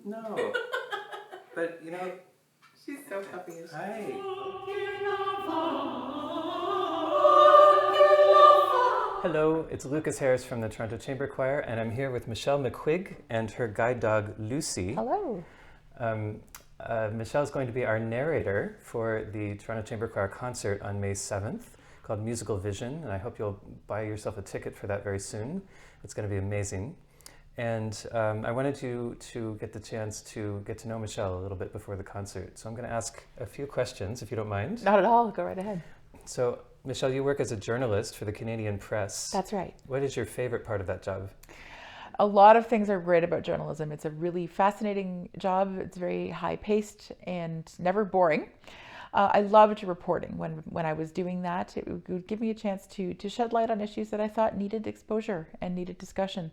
No. But, She's so puppy. hi. Hello, it's Lucas Harris from the Toronto Chamber Choir, and I'm here with Michelle McQuigge and her guide dog, Lucy. Hello. Michelle's going to be our narrator for the Toronto Chamber Choir concert on May 7th called Musical Vision, and I hope you'll buy yourself a ticket for that very soon. It's going to be amazing. And I wanted you to get the chance to get to know Michelle a little bit before the concert. So I'm going to ask a few questions, if you don't mind. Not at all. Go right ahead. So, Michelle, you work as a journalist for the Canadian Press. That's right. What is your favorite part of that job? A lot of things are great about journalism. It's a really fascinating job. It's very high-paced and never boring. I loved reporting. When I was doing that, it would give me a chance to shed light on issues that I thought needed exposure and needed discussion.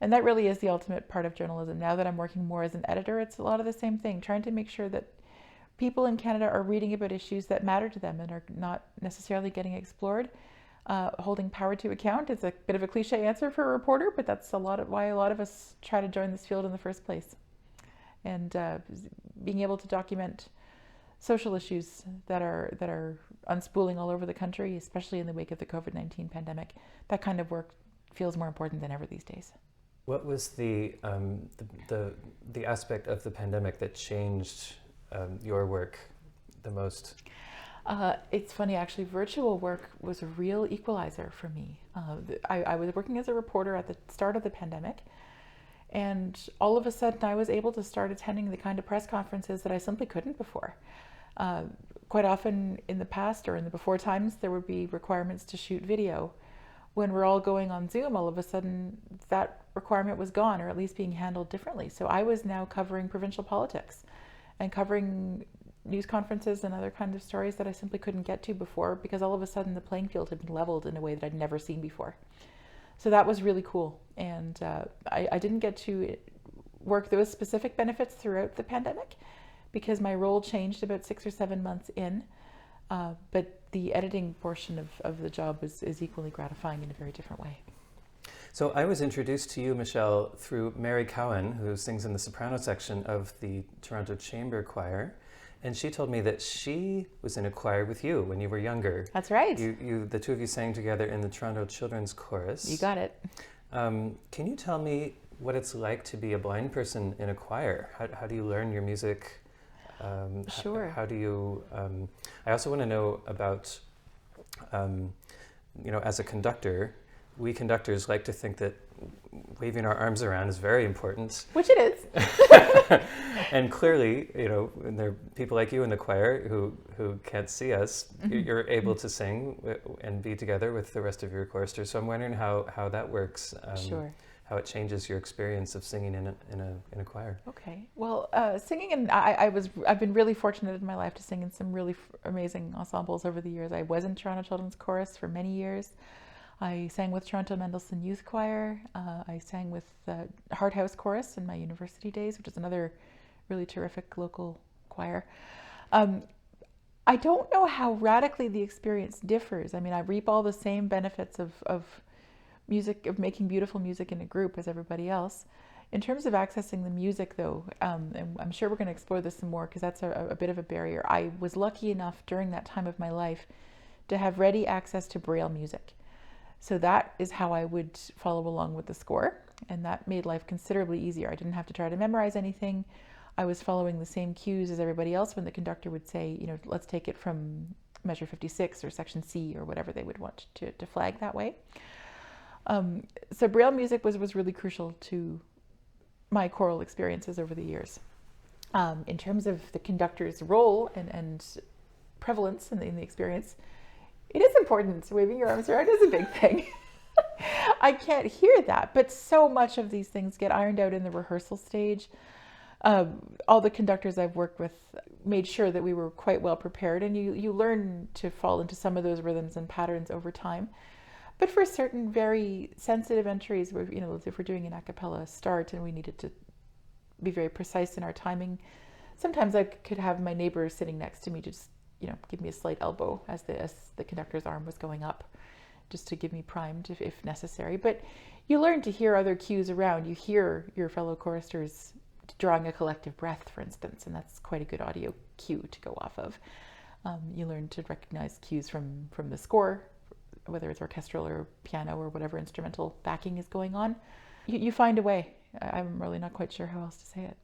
And that really is the ultimate part of journalism. Now that I'm working more as an editor, it's a lot of the same thing, trying to make sure that people in Canada are reading about issues that matter to them and are not necessarily getting explored. Holding power to account is a bit of a cliche answer for a reporter, but that's why a lot of us try to join this field in the first place. And being able to document social issues that are unspooling all over the country, especially in the wake of the COVID-19 pandemic, that kind of work feels more important than ever these days. What was the aspect of the pandemic that changed your work the most? It's funny, actually, virtual work was a real equalizer for me. I was working as a reporter at the start of the pandemic, and all of a sudden I was able to start attending the kind of press conferences that I simply couldn't before. Quite often in the past or in the before times, there would be requirements to shoot video. When we're all going on Zoom, all of a sudden that requirement was gone, or at least being handled differently. So I was now covering provincial politics and covering news conferences and other kinds of stories that I simply couldn't get to before, because all of a sudden the playing field had been leveled in a way that I'd never seen before. So that was really cool. And I didn't get to work those specific benefits throughout the pandemic because my role changed about 6 or 7 months in. But the editing portion of the job is equally gratifying in a very different way. So I was introduced to you, Michelle, through Mary Cowan, who sings in the soprano section of the Toronto Chamber Choir. And she told me that she was in a choir with you when you were younger. That's right. The two of you sang together in the Toronto Children's Chorus. You got it. Can you tell me what it's like to be a blind person in a choir? How do you learn your music? Sure. How do you... I also want to know about, as a conductor, we conductors like to think that waving our arms around is very important. Which it is. And clearly, when there are people like you in the choir who can't see us, you're able to sing and be together with the rest of your choristers. So I'm wondering how that works. Sure. How it changes your experience of singing in a choir. Okay. Well, singing, and I've been really fortunate in my life to sing in some really amazing ensembles over the years. I was in Toronto Children's Chorus for many years. I sang with Toronto Mendelssohn Youth Choir. I sang with the Heart House Chorus in my university days, which is another really terrific local choir. I don't know how radically the experience differs. I mean, I reap all the same benefits of music, of making beautiful music in a group as everybody else. In terms of accessing the music, though, and I'm sure we're going to explore this some more because that's a bit of a barrier. I was lucky enough during that time of my life to have ready access to Braille music. So that is how I would follow along with the score, and that made life considerably easier. I didn't have to try to memorize anything. I was following the same cues as everybody else when the conductor would say, let's take it from measure 56 or section C or whatever they would want to flag that way. So Braille music was really crucial to my choral experiences over the years. In terms of the conductor's role and prevalence in the experience, it is important. Waving your arms around is a big thing. I can't hear that, but so much of these things get ironed out in the rehearsal stage. All the conductors I've worked with made sure that we were quite well prepared, and you learn to fall into some of those rhythms and patterns over time. But for certain very sensitive entries, where if we're doing an a cappella start and we needed to be very precise in our timing, sometimes I could have my neighbor sitting next to me just give me a slight elbow as the conductor's arm was going up, just to give me primed if necessary. But you learn to hear other cues around. You hear your fellow choristers drawing a collective breath, for instance, and that's quite a good audio cue to go off of. You learn to recognize cues from the score, whether it's orchestral or piano or whatever instrumental backing is going on. You find a way. I'm really not quite sure how else to say it.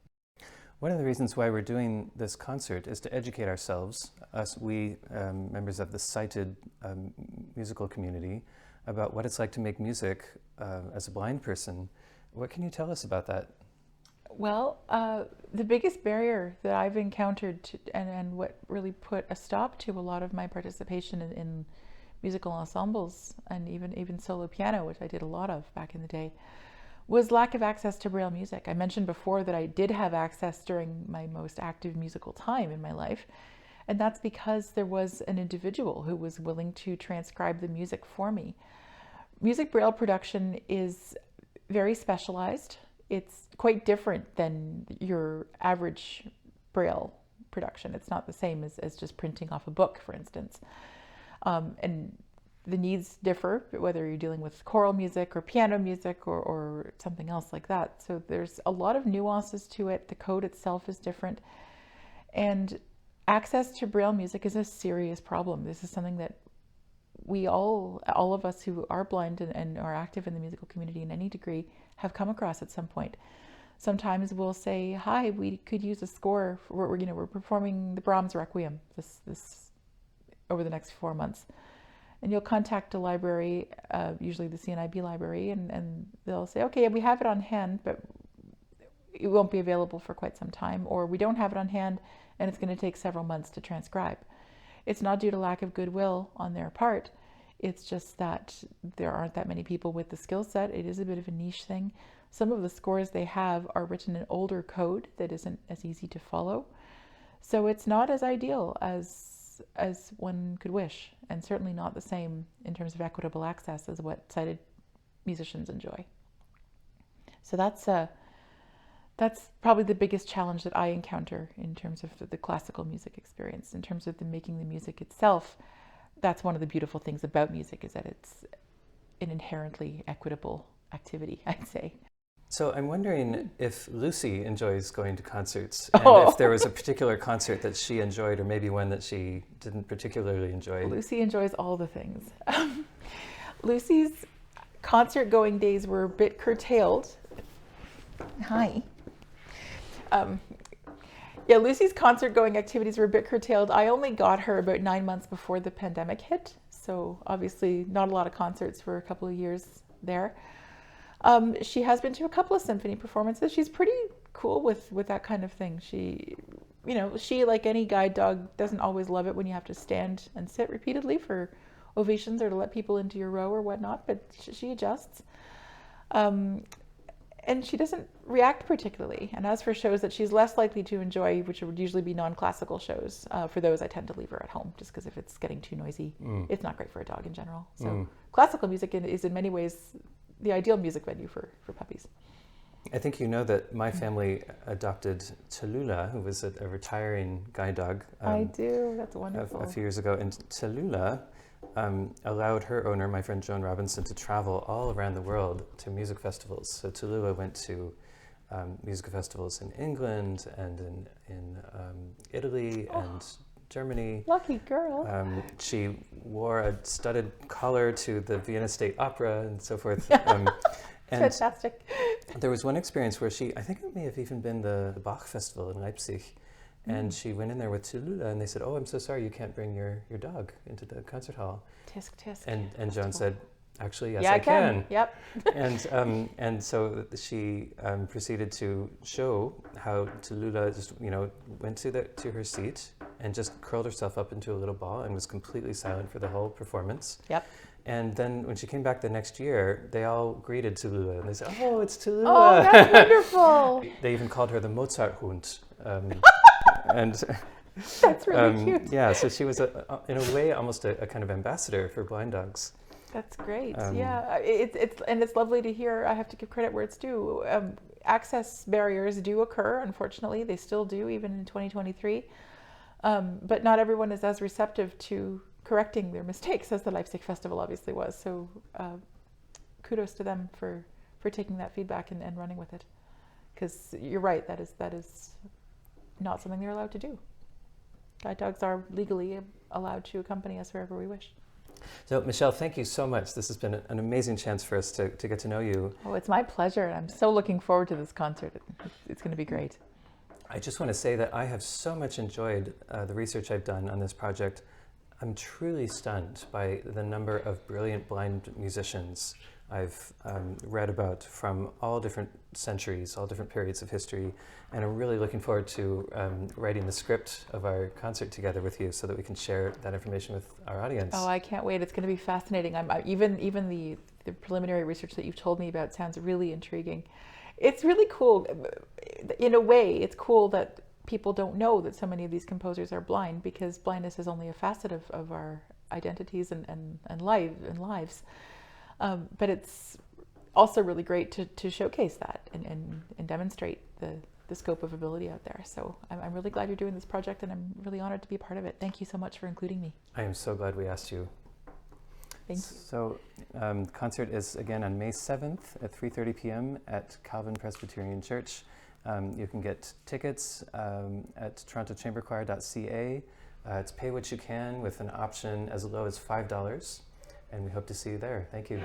One of the reasons why we're doing this concert is to educate ourselves, we members of the sighted musical community, about what it's like to make music as a blind person. What can you tell us about that? Well, the biggest barrier that I've encountered and what really put a stop to a lot of my participation in musical ensembles and even solo piano, which I did a lot of back in the day, was lack of access to Braille music. I mentioned before that I did have access during my most active musical time in my life, and that's because there was an individual who was willing to transcribe the music for me. Music Braille production is very specialized. It's quite different than your average Braille production. It's not the same as just printing off a book, for instance. And the needs differ, whether you're dealing with choral music or piano music or something else like that. So there's a lot of nuances to it. The code itself is different. And access to Braille music is a serious problem. This is something that we all of us who are blind and are active in the musical community in any degree have come across at some point. Sometimes we'll say, hi, we could use a score. We're performing the Brahms Requiem this over the next 4 months. And you'll contact a library, usually the CNIB library, and they'll say, okay, we have it on hand, but it won't be available for quite some time, or we don't have it on hand and it's going to take several months to transcribe. It's not due to lack of goodwill on their part. It's just that there aren't that many people with the skill set. It is a bit of a niche thing. Some of the scores they have are written in older code that isn't as easy to follow. So it's not as ideal as one could wish, and certainly not the same in terms of equitable access as what sighted musicians enjoy. So that's probably the biggest challenge that I encounter in terms of the classical music experience. In terms of making the music itself, that's one of the beautiful things about music, is that it's an inherently equitable activity, I'd say. So I'm wondering if Lucy enjoys going to concerts, and if there was a particular concert that she enjoyed, or maybe one that she didn't particularly enjoy. Lucy enjoys all the things. Lucy's concert-going days were a bit curtailed. Hi. Lucy's concert-going activities were a bit curtailed. I only got her about 9 months before the pandemic hit, so obviously not a lot of concerts for a couple of years there. She has been to a couple of symphony performances. She's pretty cool with that kind of thing. She, like any guide dog, doesn't always love it when you have to stand and sit repeatedly for ovations or to let people into your row or whatnot, but she adjusts. And she doesn't react particularly. And as for shows that she's less likely to enjoy, which would usually be non-classical shows, for those I tend to leave her at home, just because if it's getting too noisy, it's not great for a dog in general. So classical music is in many ways the ideal music venue for puppies. I think you know that my family adopted Tallulah, who was a retiring guide dog. I do, that's wonderful. A few years ago, and Tallulah allowed her owner, my friend Joan Robinson, to travel all around the world to music festivals. So Tallulah went to music festivals in England and in Italy and Germany. Lucky girl. She wore a studded collar to the Vienna State Opera and so forth. And fantastic. There was one experience where I think it may have even been the Bach Festival in Leipzig, and she went in there with Tallulah, and they said, "Oh, I'm so sorry, you can't bring your dog into the concert hall." Tisk tisk. And Joan said, "Actually, yes, yeah, I can." Yep. And so she proceeded to show how Tallulah just went to her seat and just curled herself up into a little ball and was completely silent for the whole performance. Yep. And then when she came back the next year, they all greeted Tallulah and they said, "Oh, it's Tallulah." Oh, that's wonderful. They even called her the Mozart-Hund. And that's really cute. Yeah, so she was in a way almost a kind of ambassador for blind dogs. That's great. It's lovely to hear. I have to give credit where it's due. Access barriers do occur, unfortunately. They still do, even in 2023. But not everyone is as receptive to correcting their mistakes as the Leipzig Festival obviously was. So kudos to them for taking that feedback and running with it. because you're right, that is not something they're allowed to do. Guide dogs are legally allowed to accompany us wherever we wish. So, Michelle, thank you so much. This has been an amazing chance for us to get to know you. Oh, it's my pleasure. I'm so looking forward to this concert. It's going to be great. I just want to say that I have so much enjoyed the research I've done on this project. I'm truly stunned by the number of brilliant blind musicians I've read about from all different centuries, all different periods of history, and I'm really looking forward to writing the script of our concert together with you so that we can share that information with our audience. Oh, I can't wait. It's going to be fascinating. Even the preliminary research that you've told me about sounds really intriguing. It's really cool. In a way, it's cool that people don't know that so many of these composers are blind, because blindness is only a facet of our identities and lives. But it's also really great to showcase that and demonstrate the scope of ability out there. So I'm really glad you're doing this project, and I'm really honored to be a part of it. Thank you so much for including me. I am so glad we asked you. Thank you. So concert is again on May 7th at 3:30 p.m. at Calvin Presbyterian Church. You can get tickets at torontochamberchoir.ca. It's pay what you can with an option as low as $5. And we hope to see you there. Thank you.